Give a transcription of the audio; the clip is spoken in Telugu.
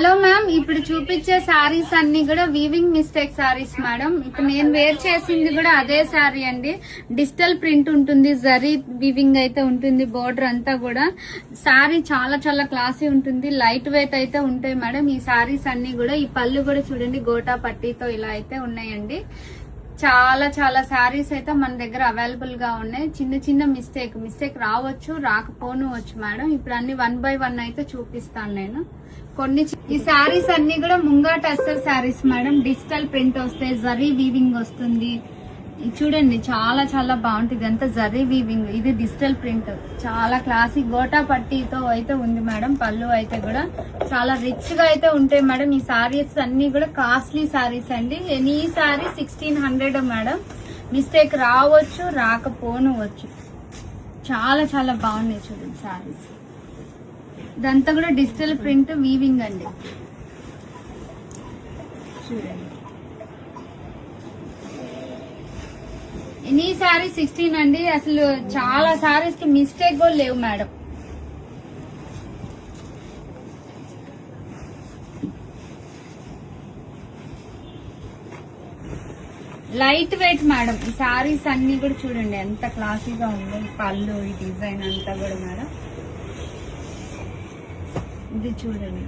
హలో మ్యామ్, ఇప్పుడు చూపించే సారీస్ అన్ని కూడా వీవింగ్ మిస్టేక్ సారీస్ మేడం. ఇప్పుడు నేను వేర్ చేసింది కూడా అదే సారీ అండి. డిజిటల్ ప్రింట్ ఉంటుంది, జరీ వీవింగ్ అయితే ఉంటుంది. బోర్డర్ అంతా కూడా సారీ చాలా చాలా క్లాసీ ఉంటుంది. లైట్ వెయిట్ అయితే ఉంటాయి మేడం ఈ సారీస్ అన్ని కూడా. ఈ పళ్ళు కూడా చూడండి, గోటా పట్టీతో ఇలా అయితే ఉన్నాయండి. చాలా చాలా సారీస్ అయితే మన దగ్గర అవైలబుల్ గా ఉన్నాయి. చిన్న చిన్న మిస్టేక్ రావచ్చు, రాకపోవచ్చు మేడం. ఇప్పుడు అన్ని 1 by 1 అయితే చూపిస్తాను నేను. కొన్ని ఈ సారీస్ అన్ని కూడా munga tussar saris madam. Digital print వస్తాయి, జరీ వీవింగ్ వస్తుంది. చూడండి చాలా చాలా బాగుంటుంది. అంతా జరీ వీవింగ్, ఇది డిజిటల్ ప్రింట్. చాలా క్లాసిక్ గోటా పట్టీతో అయితే ఉంది మేడం. పళ్ళు అయితే కూడా చాలా రిచ్ గా అయితే ఉంటాయి మేడం. ఈ సారీస్ అన్ని కూడా కాస్ట్లీ సారీస్ అండి. Any sorry 1600 madam. మిస్టేక్ రావచ్చు, రాకపోవచ్చు. చాలా చాలా బాగున్నాయి చూడండి సారీస్. ఇదంతా కూడా డిజిటల్ ప్రింట్ వీవింగ్ అండి. చూడండి, ఎనీ సారీ 16 అండి. అసలు చాలా సారీస్ కి మిస్టేక్ కూడా లేవు మేడం. Light weight madam. ఈ సారీస్ అన్ని కూడా చూడండి ఎంత క్లాసీగా ఉందో. పళ్ళు, ఈ డిజైన్ అంతా కూడా మేడం. ఇది చూడండి.